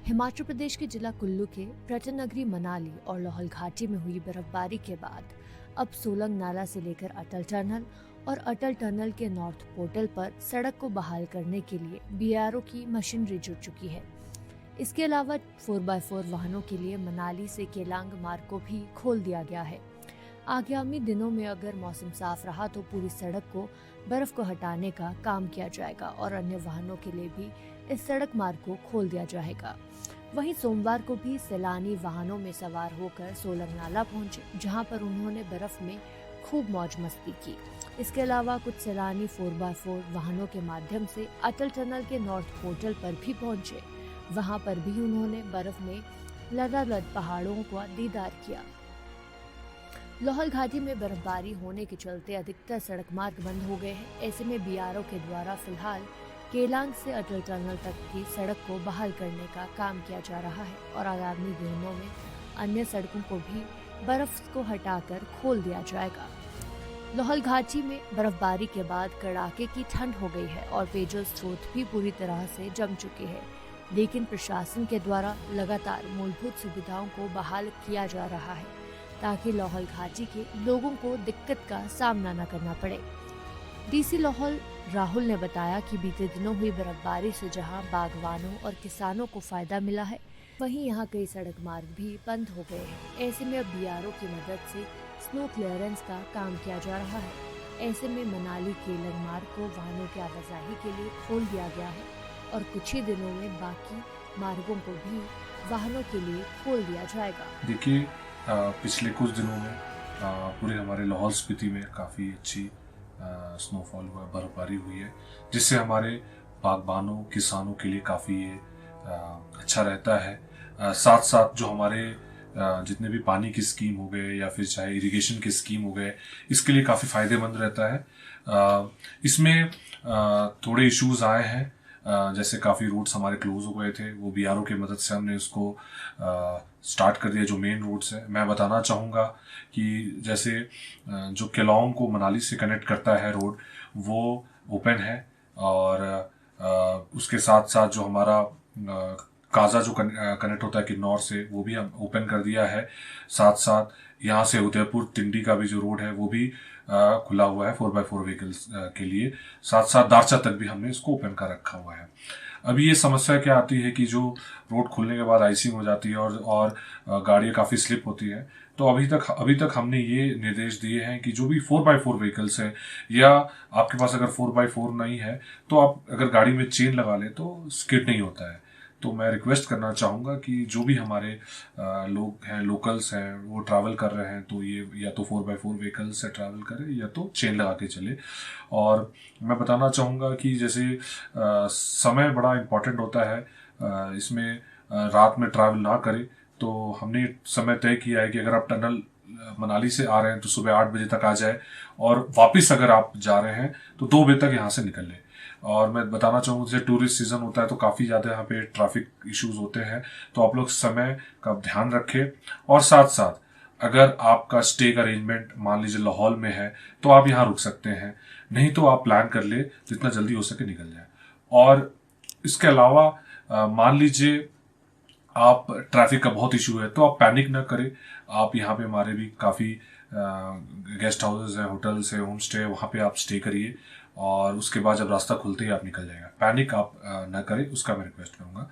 हिमाचल प्रदेश के जिला कुल्लू के पर्यटन नगरी मनाली और लाहौल घाटी में हुई बर्फबारी के बाद अब सोलंग नाला से लेकर अटल टनल और अटल टनल के नॉर्थ पोर्टल पर सड़क को बहाल करने के लिए बीआरओ की मशीनरी जुट चुकी है। इसके अलावा 4x4 वाहनों के लिए मनाली से केलांग मार्ग को भी खोल दिया गया है। आगामी दिनों में अगर मौसम साफ रहा तो पूरी सड़क को बर्फ को हटाने का काम किया जाएगा और अन्य वाहनों के लिए भी इस सड़क मार्ग को खोल दिया जाएगा। वहीं सोमवार को भी सैलानी वाहनों में सवार होकर सोलंग नाला पहुंचे, जहां पर उन्होंने बर्फ में खूब मौज मस्ती की। इसके अलावा कुछ सैलानी 4x4 वाहनों के माध्यम से अटल टनल के नॉर्थ पोर्टल पर भी पहुंचे। वहां पर भी उन्होंने बर्फ में लदालद पहाड़ों का दीदार किया। लाहौल घाटी में बर्फबारी होने के चलते अधिकतर सड़क मार्ग बंद हो गए हैं। ऐसे में बीआरओ के द्वारा फिलहाल केलांग से अटल टनल तक की सड़क को बहाल करने का काम किया जा रहा है और आगामी दिनों में अन्य सड़कों को भी बर्फ को हटाकर खोल दिया जाएगा। लाहौल घाटी में बर्फबारी के बाद कड़ाके की ठंड हो गई है और पेयजल स्रोत भी पूरी तरह से जम चुके हैं, लेकिन प्रशासन के द्वारा लगातार मूलभूत सुविधाओं को बहाल किया जा रहा है ताकि लाहौल घाटी के लोगों को दिक्कत का सामना न करना पड़े। डीसी लाहौल राहुल ने बताया कि बीते दिनों हुई बर्फबारी से जहां बागवानों और किसानों को फायदा मिला है, वहीं यहां कई सड़क मार्ग भी बंद हो गए हैं। ऐसे में अब बीआरओ की मदद से स्नो क्लियरेंस का काम किया जा रहा है। ऐसे में मनाली केलंग मार्ग को वाहनों की आवाजाही के लिए खोल दिया गया है और कुछ ही दिनों में बाकी मार्गों को भी वाहनों के लिए खोल दिया जाएगा। देखिए, पिछले कुछ दिनों में पूरे हमारे लाहौल स्पीति में काफ़ी अच्छी स्नोफॉल हुआ, बर्फबारी हुई है, जिससे हमारे बागबानों किसानों के लिए काफ़ी ये अच्छा रहता है। साथ साथ जो हमारे जितने भी पानी की स्कीम हो गए या फिर चाहे इरिगेशन की स्कीम हो गए, इसके लिए काफ़ी फ़ायदेमंद रहता है। इसमें थोड़े इश्यूज आए हैं, जैसे काफ़ी रोड्स हमारे क्लोज हो गए थे, वो बीआरओ की मदद से हमने उसको स्टार्ट कर दिया, जो मेन रोड्स है। मैं बताना चाहूँगा कि जैसे जो केलांग को मनाली से कनेक्ट करता है रोड, वो ओपन है और उसके साथ साथ जो हमारा काजा जो कनेक्ट होता है किन्नौर से, वो भी हम ओपन कर दिया है। साथ साथ यहाँ से उदयपुर तिंडी का भी जो रोड है वो भी खुला हुआ है 4x4 व्हीकल्स के लिए। साथ साथ दारचा तक भी हमने इसको ओपन कर रखा हुआ है। अभी ये समस्या क्या आती है कि जो रोड खुलने के बाद आइसिंग हो जाती है और गाड़ियाँ काफ़ी स्लिप होती है, तो अभी तक हमने ये निर्देश दिए हैं कि जो भी 4x4 व्हीकल्स है या आपके पास अगर 4x4 नहीं है तो आप अगर गाड़ी में चेन लगा लें तो स्किड नहीं होता है। तो मैं रिक्वेस्ट करना चाहूँगा कि जो भी हमारे लोग हैं, लोकल्स हैं, वो ट्रैवल कर रहे हैं तो ये या तो 4x4 व्हीकल से ट्रैवल करें या तो चेन लगा के चले। और मैं बताना चाहूँगा कि जैसे समय बड़ा इम्पोर्टेंट होता है, इसमें रात में ट्रैवल ना करें। तो हमने समय तय किया है कि अगर आप टनल मनाली से आ रहे हैं तो सुबह 8 बजे तक आ जाए और वापस अगर आप जा रहे हैं तो 2 बजे तक यहाँ से निकल लें। और मैं बताना चाहूँगा जैसे टूरिस्ट सीजन होता है तो काफ़ी ज़्यादा यहाँ पे ट्रैफिक इश्यूज होते हैं, तो आप लोग समय का ध्यान रखें। और साथ साथ अगर आपका स्टे का अरेंजमेंट मान लीजिए लाहौल में है तो आप यहाँ रुक सकते हैं, नहीं तो आप प्लान कर ले जितना जल्दी हो सके निकल जाए। और इसके अलावा मान लीजिए आप ट्रैफिक का बहुत इशू है तो आप पैनिक ना करें। आप यहाँ पे हमारे भी काफ़ी गेस्ट हाउसेज हैं, होटल्स हैं, होम स्टे, वहाँ पे आप स्टे करिए और उसके बाद जब रास्ता खुलते ही आप निकल जाएगा। पैनिक आप ना करें, उसका मैं रिक्वेस्ट करूँगा।